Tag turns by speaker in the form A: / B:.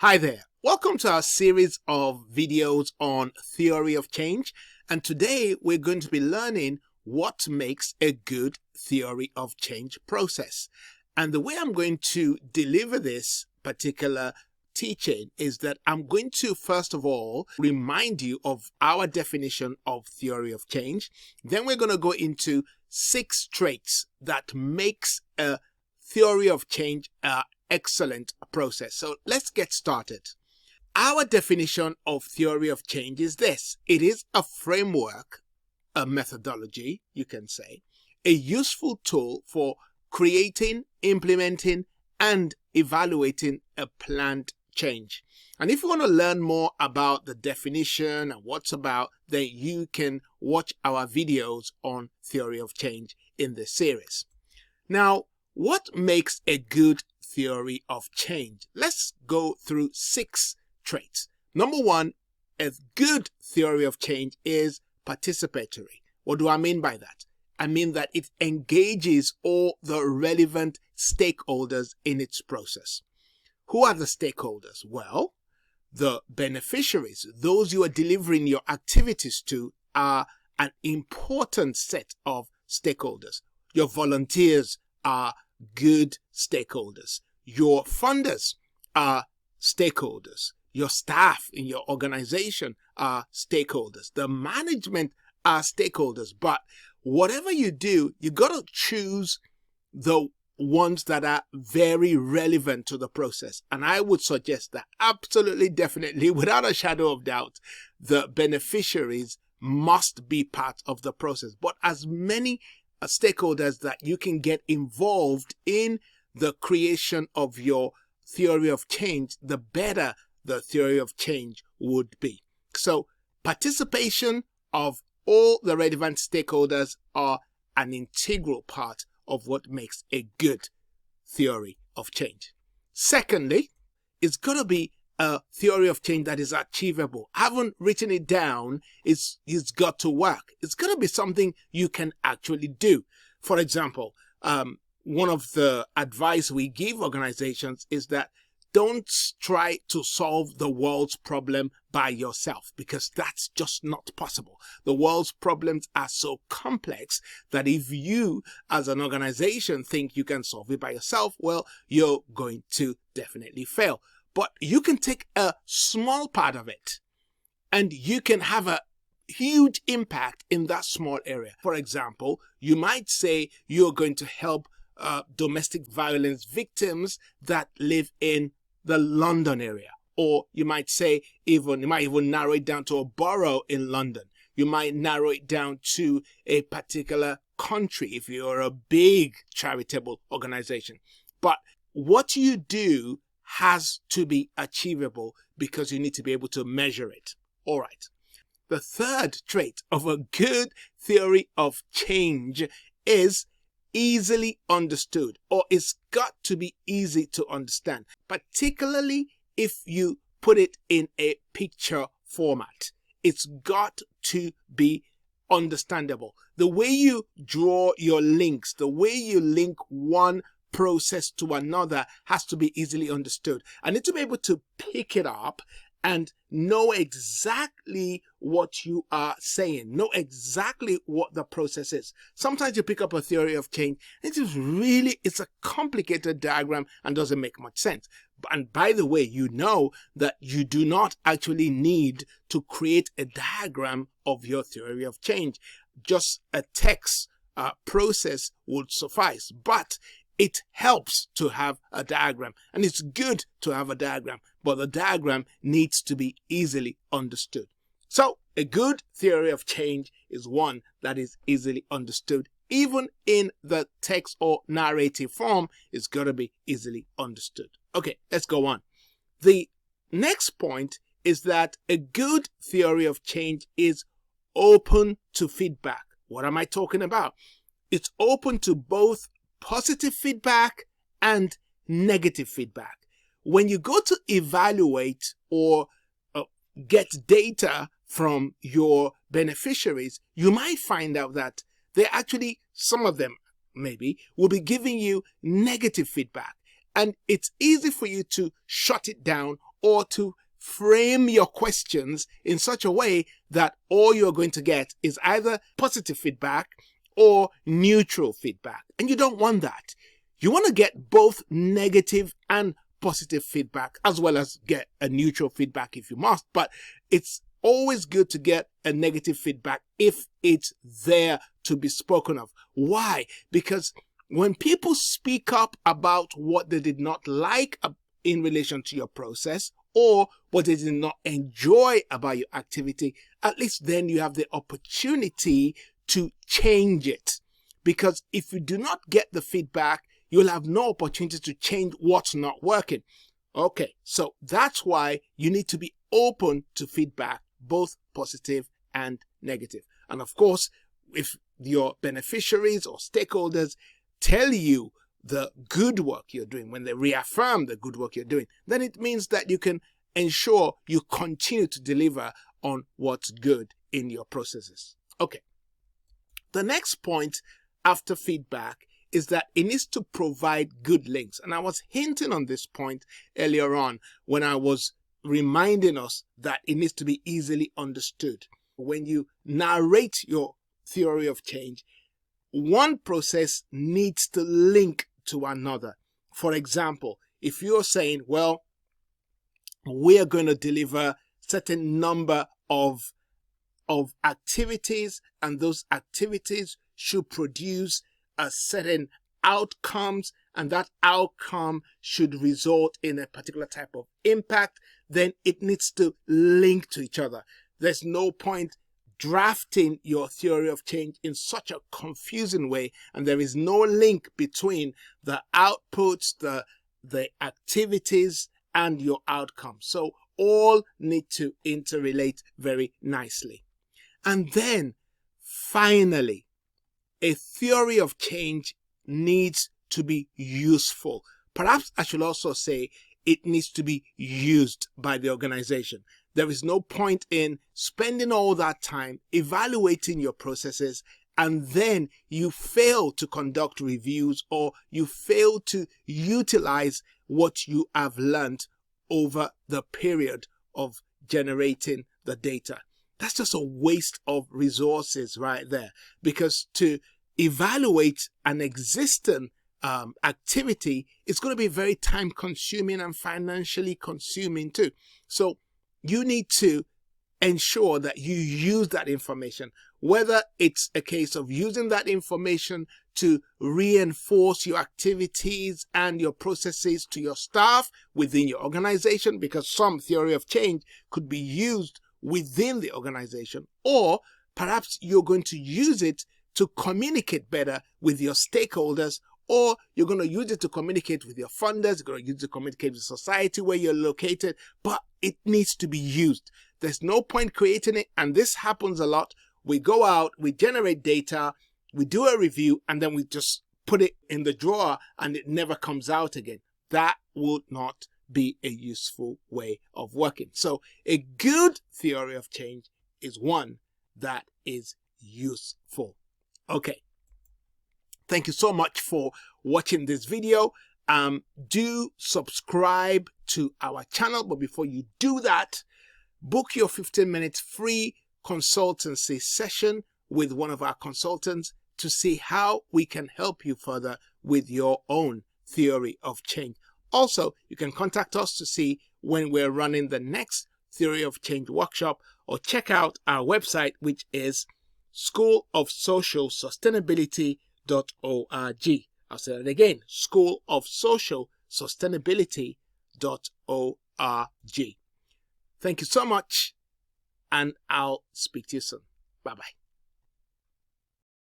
A: Hi there, welcome to our series of videos on theory of change, and today we're going to be learning what makes a good theory of change process. And the way I'm going to deliver this particular teaching is that I'm going to first of all remind you of our definition of theory of change. Then we're going to go into 6 traits that makes a theory of change excellent process. So let's get started. Our definition of theory of change is this. It is a framework, a methodology, you can say, a useful tool for creating, implementing, and evaluating a planned change. And if you want to learn more about the definition and what's about, then you can watch our videos on theory of change in this series. Now, what makes a good theory of change? Let's go through 6 traits. Number 1, a good theory of change is participatory. What do I mean by that? I mean that it engages all the relevant stakeholders in its process. Who are the stakeholders? Well, the beneficiaries, those you are delivering your activities to, are an important set of stakeholders. Your volunteers are good stakeholders. Your funders are stakeholders. Your staff in your organization are stakeholders. The management are stakeholders. But whatever you do, you got to choose the ones that are very relevant to the process. And I would suggest that absolutely, definitely, without a shadow of doubt, the beneficiaries must be part of the process. But as many stakeholders that you can get involved in the creation of your theory of change, the better the theory of change would be. So participation of all the relevant stakeholders are an integral part of what makes a good theory of change. Secondly, it's got to be a theory of change that is achievable. I haven't written it down. It's got to work. It's got to be something you can actually do. For example, one of the advice we give organizations is that don't try to solve the world's problem by yourself, because that's just not possible. The world's problems are so complex that if you as an organization think you can solve it by yourself, well, you're going to definitely fail. But you can take a small part of it and you can have a huge impact in that small area. For example, you might say you're going to help domestic violence victims that live in the London area. Or you might say you might even narrow it down to a borough in London. You might narrow it down to a particular country if you're a big charitable organization. But what you do has to be achievable because you need to be able to measure it. All right. The third trait of a good theory of change is easily understood, or it's got to be easy to understand, particularly if you put it in a picture format. It's got to be understandable. The way you draw your links, the way you link one process to another has to be easily understood. I need to be able to pick it up and know exactly what you are saying, know exactly what the process is. Sometimes you pick up a theory of change, it's a complicated diagram and doesn't make much sense. And by the way, you know that you do not actually need to create a diagram of your theory of change. Just a text process would suffice. But it helps to have a diagram, and it's good to have a diagram, but the diagram needs to be easily understood. So a good theory of change is one that is easily understood. Even in the text or narrative form, it's got to be easily understood. Okay, let's go on. The next point is that a good theory of change is open to feedback. What am I talking about? It's open to both positive feedback and negative feedback. When you go to evaluate or get data from your beneficiaries, you might find out that some of them maybe will be giving you negative feedback. And it's easy for you to shut it down or to frame your questions in such a way that all you're going to get is either positive feedback or neutral feedback. And you don't want that. You want to get both negative and positive feedback, as well as get a neutral feedback if you must. But it's always good to get a negative feedback if it's there to be spoken of. Why? Because when people speak up about what they did not like in relation to your process, or what they did not enjoy about your activity, at least then you have the opportunity to change it. Because if you do not get the feedback, you'll have no opportunity to change what's not working. Okay, so that's why you need to be open to feedback, both positive and negative. And of course, if your beneficiaries or stakeholders tell you the good work you're doing, when they reaffirm the good work you're doing, then it means that you can ensure you continue to deliver on what's good in your processes. Okay. The next point after feedback is that it needs to provide good links. And I was hinting on this point earlier on when I was reminding us that it needs to be easily understood. When you narrate your theory of change, one process needs to link to another. For example, if you're saying, well, we are going to deliver certain number of activities, and those activities should produce a certain outcomes, and that outcome should result in a particular type of impact, then it needs to link to each other. There's no point drafting your theory of change in such a confusing way, and there is no link between the outputs, the activities, and your outcomes. So all need to interrelate very nicely. And then finally, a theory of change needs to be useful. Perhaps I should also say it needs to be used by the organization. There is no point in spending all that time evaluating your processes and then you fail to conduct reviews or you fail to utilize what you have learned over the period of generating the data. That's just a waste of resources right there, because to evaluate an existing activity is going to be very time consuming and financially consuming too. So you need to ensure that you use that information, whether it's a case of using that information to reinforce your activities and your processes to your staff within your organization, because some theory of change could be used within the organization, or perhaps you're going to use it to communicate better with your stakeholders, or you're going to use it to communicate with your funders, you're going to use it to communicate with society where you're located, but it needs to be used. There's no point creating it, and this happens a lot. We go out, we generate data, we do a review, and then we just put it in the drawer and it never comes out again. That would not be a useful way of working. So a good theory of change is one that is useful. Okay. Thank you so much for watching this video. Do subscribe to our channel, but before you do that, book your 15 minutes free consultancy session with one of our consultants to see how we can help you further with your own theory of change. Also, you can contact us to see when we're running the next theory of change workshop, or check out our website, which is schoolofsocialsustainability.org. I'll say that again, schoolofsocialsustainability.org. Thank you so much, and I'll speak to you soon. Bye-bye.